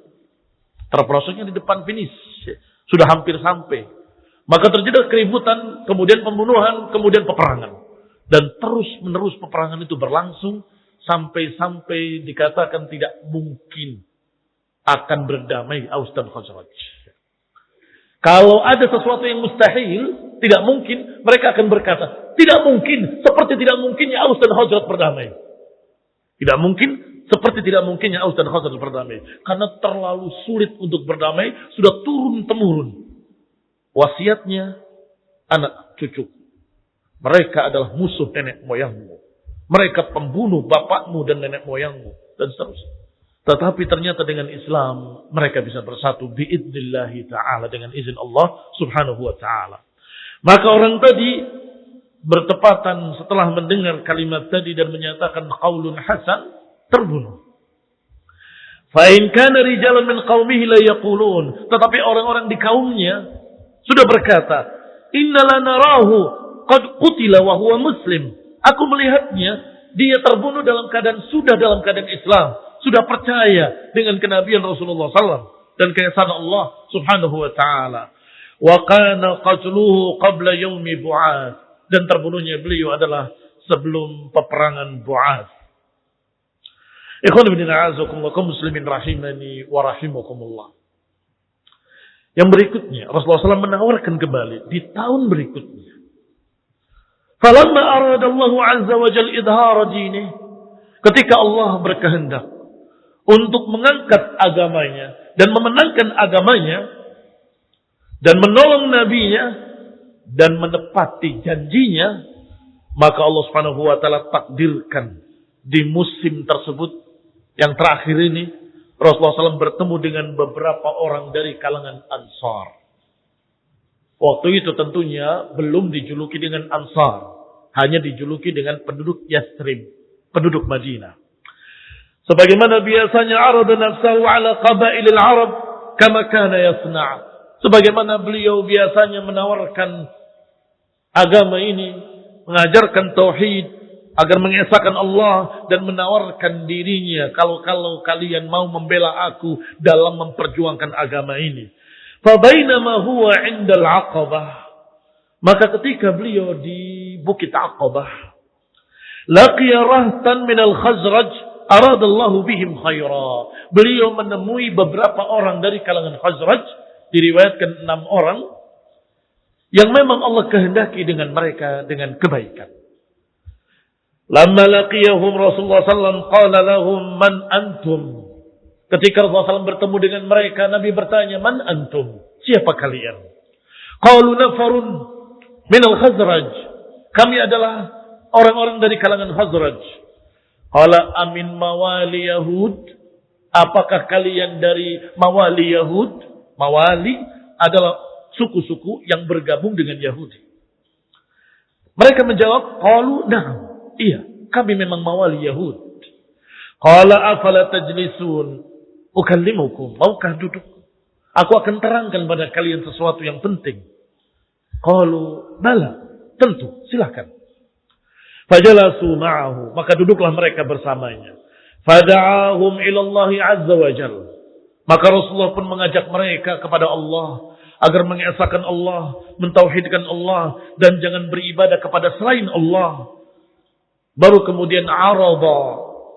Speaker 1: Terperosoknya di depan finish. Sudah hampir sampai. Maka terjadi keributan, kemudian pembunuhan, kemudian peperangan. Dan terus-menerus peperangan itu berlangsung sampai dikatakan tidak mungkin akan berdamai Aus dan Khazraj. Kalau ada sesuatu yang mustahil, tidak mungkin, mereka akan berkata, tidak mungkin, seperti tidak mungkinnya Aus dan Khazraj berdamai. Tidak mungkin, seperti tidak mungkinnya Aus dan Khazraj berdamai. Karena terlalu sulit untuk berdamai, sudah turun-temurun. Wasiatnya, anak cucu. Mereka adalah musuh nenek moyangmu. Mereka pembunuh bapakmu dan nenek moyangmu. Dan seterusnya. Tetapi ternyata dengan Islam, mereka bisa bersatu. Bi'idnillahi ta'ala. Dengan izin Allah subhanahu wa ta'ala. Maka orang tadi bertepatan setelah mendengar kalimat tadi dan menyatakan qaulun hasan, terbunuh. Fa'in kana rijalan min qaumihi la yaqulun. Tetapi orang-orang di kaumnya sudah berkata, inna lanarahu qad qutila wa huwa muslim. Aku melihatnya, dia terbunuh dalam keadaan Islam. Sudah percaya dengan kenabian Rasulullah SAW. Dan keesaan Allah subhanahu wa ta'ala. Wa kana qatluhu qabla yawmi Bu'ath. Dan terbunuhnya beliau adalah sebelum peperangan Bu'ath. Ikhwan ibn a'azakumullah, kaum muslimin rahimani wa rahimakumullah. Yang berikutnya, Rasulullah SAW menawarkan kembali di tahun berikutnya. Falamma aradallahu azza wa jal idhara dinih. Ketika Allah berkehendak untuk mengangkat agamanya dan memenangkan agamanya dan menolong nabinya dan menepati janjinya, maka Allah Subhanahu wa taala takdirkan di musim tersebut yang terakhir ini Rasulullah SAW bertemu dengan beberapa orang dari kalangan Ansar. Waktu itu tentunya belum dijuluki dengan Ansar, hanya dijuluki dengan penduduk Yathrib, penduduk Madinah. Sebagaimana biasanya arada nafsahu ala qabailil Arab kama kana yasna'. Sebagaimana beliau biasanya menawarkan agama ini, mengajarkan tauhid agar mengesahkan Allah dan menawarkan dirinya kalau kalian mau membela aku dalam memperjuangkan agama ini. Fa bainama huwa 'indal 'Aqabah. Maka ketika beliau di Bukit Aqabah, laqiya rahtan minal Khazraj aradallahu bihim khaira. Beliau menemui beberapa orang dari kalangan Khazraj, diriwayatkan 6 orang yang memang Allah kehendaki dengan mereka dengan kebaikan. Lamma laqiyahum Rasulullah sallallahu qala lahum man antum. Ketika Rasulullah SAW bertemu dengan mereka, Nabi bertanya, man antum? Siapa kalian? Qalu nafarun minal Khazraj. Kami adalah orang-orang dari kalangan Khazraj. Qala amin mawali Yahud. Apakah kalian dari mawali Yahud? Mawali adalah suku-suku yang bergabung dengan Yahudi. Mereka menjawab, qalu na'am. Iya, kami memang mawali Yahud. Qala afala tajlisun ukallimukum. Maukah duduk? Aku akan terangkan pada kalian sesuatu yang penting. Qalu bala. Tentu, silakan. Fajalasu ma'ahu. Maka duduklah mereka bersamanya. Fada'ahum ilallahi azza wa jalla. Maka Rasulullah pun mengajak mereka kepada Allah agar mengesahkan Allah, mentauhidkan Allah dan jangan beribadah kepada selain Allah. Baru kemudian arada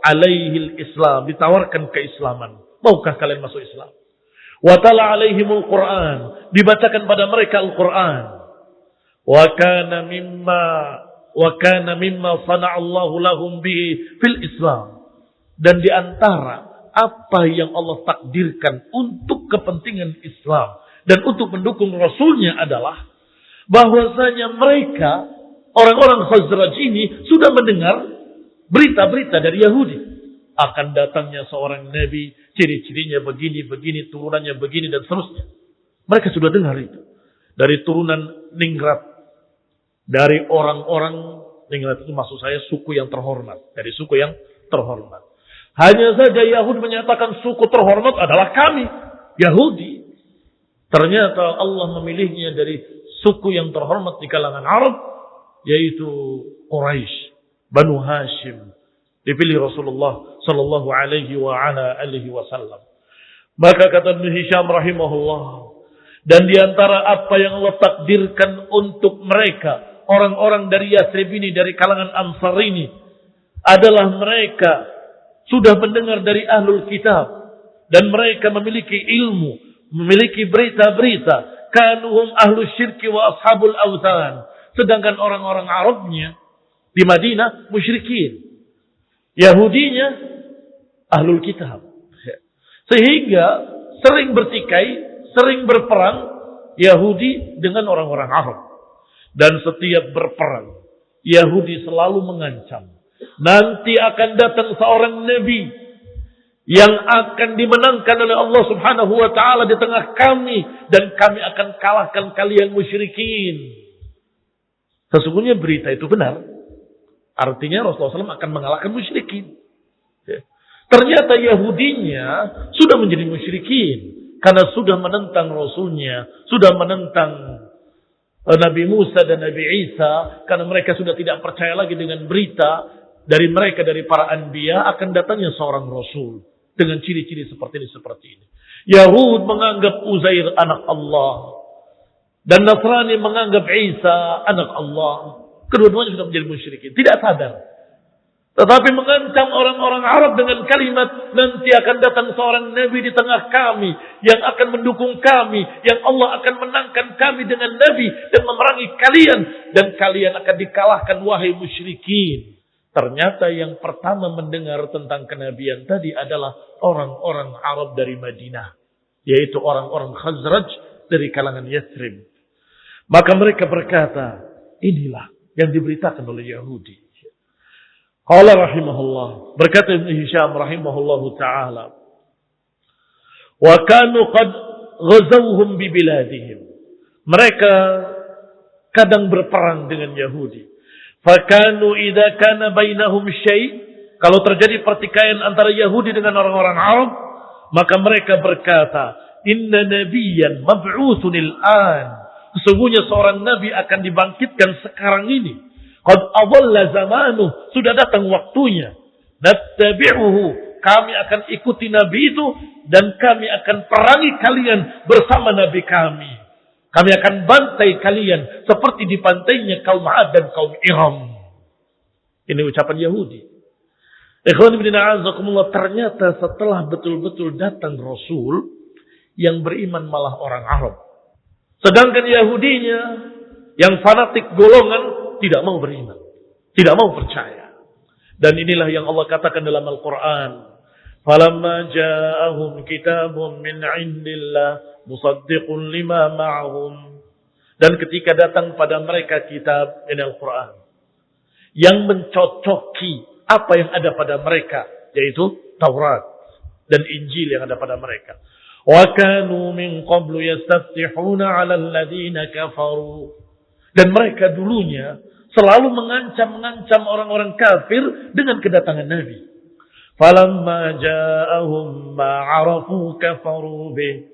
Speaker 1: alaihil Islam, ditawarkan keislaman. Maukah kalian masuk Islam? Wa tala alaihimul Quran, dibacakan pada mereka Al-Quran. Wa kana mimma wa kana mimma sana'allahu lahum bihi fil Islam. Dan di antara apa yang Allah takdirkan untuk kepentingan Islam dan untuk mendukung Rasulnya adalah bahwasanya mereka, orang-orang Khazraj ini sudah mendengar berita-berita dari Yahudi. Akan datangnya seorang Nabi, ciri-cirinya begini, turunannya begini dan seterusnya. Mereka sudah dengar itu. Dari turunan Ningrat. Dari orang-orang, Ningrat itu maksud saya suku yang terhormat. Dari suku yang terhormat. Hanya saja Yahudi menyatakan suku terhormat adalah kami, Yahudi. Ternyata Allah memilihnya dari suku yang terhormat di kalangan Arab, yaitu Quraisy, Banu Hashim. Dipilih Rasulullah sallallahu alaihi wasallam. Maka kata Ibnu Hisham rahimahullah, dan di antara apa yang Allah takdirkan untuk mereka, orang-orang dari Yathrib ini, dari kalangan Ansar ini, adalah mereka sudah mendengar dari Ahlul Kitab. Dan mereka memiliki ilmu, memiliki berita-berita. Kanuhum ahlus syirki wa ashabul awthan. Sedangkan orang-orang Arabnya di Madinah musyrikin. Yahudinya Ahlul Kitab. Sehingga sering bertikai, sering berperang Yahudi dengan orang-orang Arab. Dan setiap berperang, Yahudi selalu mengancam. Nanti akan datang seorang Nabi yang akan dimenangkan oleh Allah subhanahu wa ta'ala di tengah kami. Dan kami akan kalahkan kalian musyrikin. Sesungguhnya berita itu benar. Artinya Rasulullah SAW akan mengalahkan musyrikin. Ternyata Yahudinya sudah menjadi musyrikin. Karena sudah menentang Rasulnya. Sudah menentang Nabi Musa dan Nabi Isa. Karena mereka sudah tidak percaya lagi dengan berita dari mereka, dari para anbiya, akan datangnya seorang Rasul. Dengan ciri-ciri seperti ini. Yahud menganggap Uzair anak Allah. Dan Nasrani menganggap Isa anak Allah. Kedua-duanya sudah menjadi musyrikin. Tidak sadar. Tetapi mengancam orang-orang Arab dengan kalimat, nanti akan datang seorang Nabi di tengah kami. Yang akan mendukung kami. Yang Allah akan menangkan kami dengan Nabi. Dan memerangi kalian. Dan kalian akan dikalahkan wahai musyrikin. Ternyata yang pertama mendengar tentang kenabian tadi adalah orang-orang Arab dari Madinah. Yaitu orang-orang Khazraj dari kalangan Yathrib. Maka mereka berkata, inilah yang diberitakan oleh Yahudi. Qala rahimahullah. Berkata Ibn Hisham rahimahullahu ta'ala. Wa kanu qad ghazawhum bibiladihim. Mereka kadang berperang dengan Yahudi. Fakanu idza kana bainahum syai'. Kalau terjadi pertikaian antara Yahudi dengan orang-orang Arab, maka mereka berkata, inna nabiyyan mab'utsun al-an. Sesungguhnya seorang nabi akan dibangkitkan sekarang ini. Qad adalla zamanuh, sudah datang waktunya. Nattabi'uhu, kami akan ikuti nabi itu dan kami akan perangi kalian bersama nabi kami. Kami akan bantai kalian seperti dibantainya kaum 'Ad dan kaum Iram. Ini ucapan Yahudi. Ikhwan ibn a'azakumullah, ternyata setelah betul-betul datang Rasul yang beriman malah orang Arab. Sedangkan Yahudinya yang fanatik golongan tidak mau beriman. Tidak mau percaya. Dan inilah yang Allah katakan dalam Al-Quran. Falamma ja'ahum kitabun min 'indillah musaddiqun lima ma'ahum. Dan ketika datang pada mereka kitab ini Al-Quran yang mencocoki apa yang ada pada mereka, yaitu Taurat dan Injil yang ada pada mereka. Wa kanu min qablu yastaftihuna 'ala alladziina kafaru. Dan mereka dulunya selalu mengancam orang-orang kafir dengan kedatangan Nabi. Falamma ja'ahum ma 'arafu kafaru bih.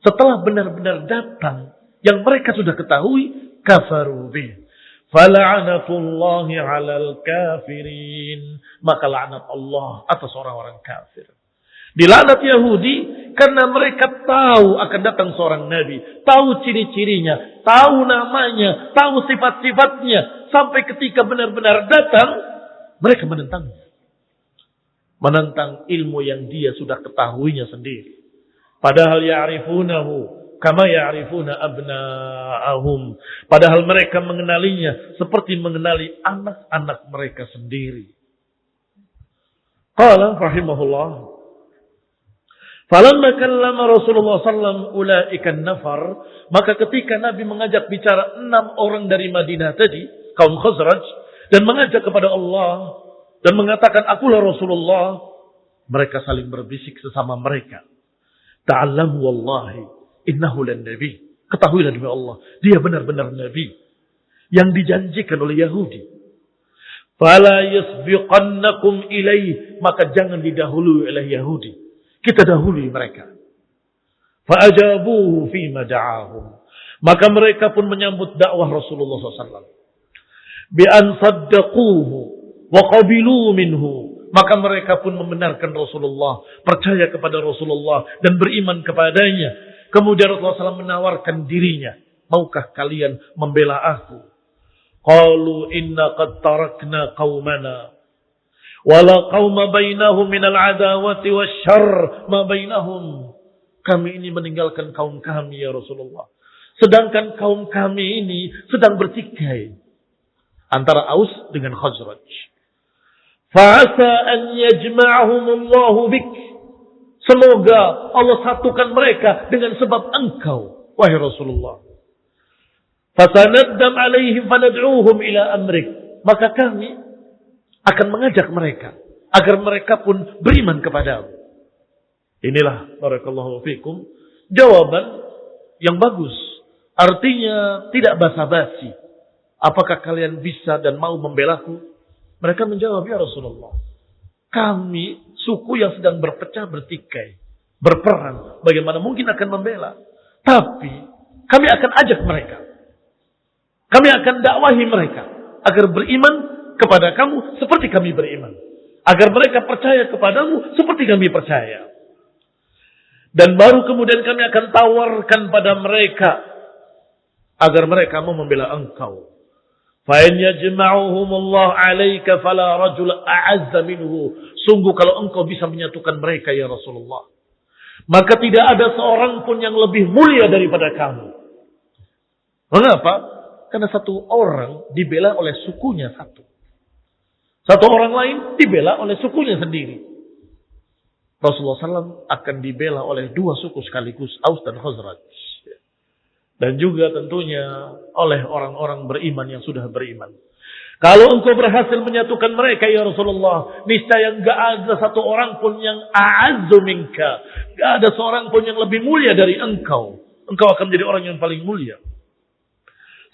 Speaker 1: Setelah benar-benar datang yang mereka sudah ketahui, kafaru bih. Fala'natullahi 'alal kafirin. Maka laknat Allah atas orang-orang kafir. Dilaknat Yahudi karena mereka tahu akan datang seorang nabi, tahu ciri-cirinya, tahu namanya, tahu sifat-sifatnya, sampai ketika benar-benar datang mereka menentangnya. Menentang ilmu yang dia sudah ketahuinya sendiri. Padahal ya'rifunahu kama ya'rifuna abna'ahum. Padahal mereka mengenalinya seperti mengenali anak-anak mereka sendiri. Qala rahimahullah. Falamma kallama Rasulullah sallallahu ulaika nafar, maka ketika Nabi mengajak bicara 6 orang dari Madinah tadi, kaum Khazraj, dan mengajak kepada Allah dan mengatakan akulah Rasulullah, mereka saling berbisik sesama mereka. Ta'allamu wallahi innahu lan nabi. Ketahuilah demi Allah, dia benar-benar nabi yang dijanjikan oleh Yahudi. Fala yasbiqannakum ilaih, maka jangan didahului oleh Yahudi. Kita dahului mereka. Fa'ajabuhu fima da'ahum. Maka mereka pun menyambut dakwah Rasulullah SAW. Bi'an saddaquhu wa qabilu minhu. Maka mereka pun membenarkan Rasulullah, percaya kepada Rasulullah dan beriman kepadanya. Kemudian Rasulullah SAW menawarkan dirinya, maukah kalian membela aku? Qalu inna qad tarakna qaumana wala qauma bainahum minal adawati wasyarr ma bainahum. Kami ini meninggalkan kaum kami ya Rasulullah, sedangkan kaum kami ini sedang bertikai antara Aus dengan Khazraj. Fa'asa an yajma'ahumullahu bik. Semoga Allah satukan mereka dengan sebab engkau, wahai Rasulullah. Fasanaddam alaihim fanad'uhum ila amrik. Maka kami akan mengajak mereka agar mereka pun beriman kepadamu. Inilah barakallahu fikum jawaban yang bagus. Artinya tidak basa-basi. Apakah kalian bisa dan mau membelaku? Mereka menjawab, ya Rasulullah, kami suku yang sedang berpecah bertikai, berperang, bagaimana mungkin akan membela? Tapi kami akan ajak mereka. Kami akan dakwahi mereka agar beriman kepada kamu seperti kami beriman. Agar mereka percaya kepadamu seperti kami percaya. Dan baru kemudian kami akan tawarkan pada mereka agar mereka mau membela engkau. Fa in yajma'uhumullah 'alaika fala rajul a'azza minhu. Sungguh kalau engkau bisa menyatukan mereka ya Rasulullah, maka tidak ada seorang pun yang lebih mulia daripada kamu. Mengapa? Karena satu orang dibela oleh sukunya satu. Satu orang lain dibela oleh sukunya sendiri. Rasulullah SAW akan dibela oleh 2 suku sekaligus, Aus dan Khazraj. Dan juga tentunya oleh orang-orang beriman yang sudah beriman. Kalau engkau berhasil menyatukan mereka ya Rasulullah, niscaya enggak ada satu orang pun yang a'azzu minka. Enggak ada seorang pun yang lebih mulia dari engkau. Engkau akan menjadi orang yang paling mulia.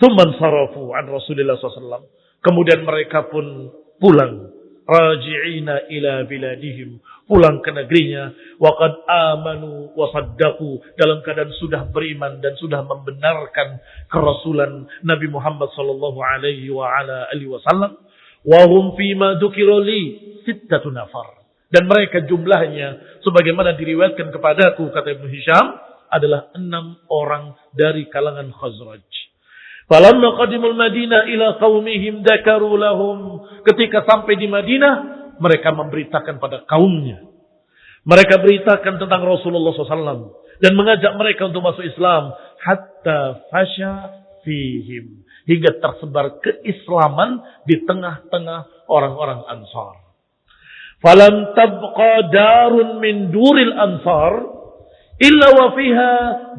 Speaker 1: Tsumman sarafu an Rasulillah SAW. Kemudian mereka pun pulang. Raji'ina ila biladihim. Pulang ke negerinya. Waqad amanu wa saddaqu. Dalam keadaan sudah beriman dan sudah membenarkan kerasulan Nabi Muhammad sallallahu alaihi wa ala alihi wasallam. Wa hum fima dzukira li 6 nafar. Dan mereka jumlahnya sebagaimana diriwayatkan kepadaku, kata Ibnu Hisham, adalah 6 orang dari kalangan Khazraj. Falamma qadimul Madinah ila qaumihim dzakaru lahum. Ketika sampai di Madinah, mereka memberitakan pada kaumnya. Mereka beritakan tentang Rasulullah SAW dan mengajak mereka untuk masuk Islam. Hatta fasha fihim. Hingga tersebar keislaman di tengah-tengah orang-orang Ansar. Falam tabqa darun min duril Ansar illa wa fiha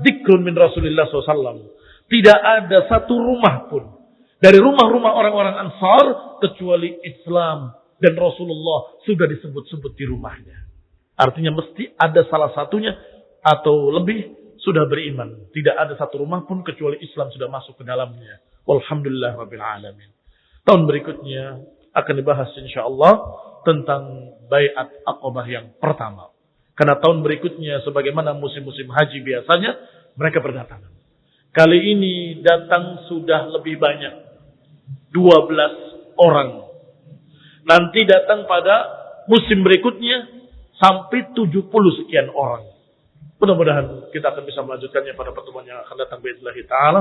Speaker 1: dzikrun min Rasulillah SAW. Tidak ada satu rumah pun dari rumah-rumah orang-orang Ansar kecuali Islam dan Rasulullah sudah disebut-sebut di rumahnya. Artinya mesti ada salah satunya atau lebih sudah beriman. Tidak ada satu rumah pun kecuali Islam sudah masuk ke dalamnya. Walhamdulillah rabbil alamin. Tahun berikutnya akan dibahas insyaallah tentang Bai'at Aqabah yang pertama. Karena tahun berikutnya sebagaimana musim-musim haji biasanya mereka berdatangan. Kali ini datang sudah lebih banyak. 12 orang. Nanti datang pada musim berikutnya sampai 70 sekian orang. Mudah-mudahan kita akan bisa melanjutkannya pada pertemuan yang akan datang biidznillah taala.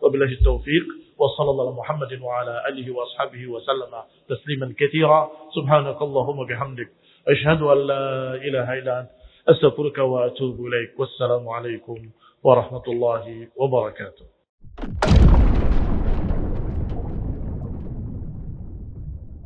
Speaker 1: Wabillahi taufiq. Wa sallallahu Muhammadin wa ala alihi wa ashabihi wa sallama tasliman katsira. Subhanakallahumma bihamdik asyhadu an la ilaha illa anta astaghfiruka wa atubu ilaik. Wassalamu alaikum warahmatullahi wabarakatuh.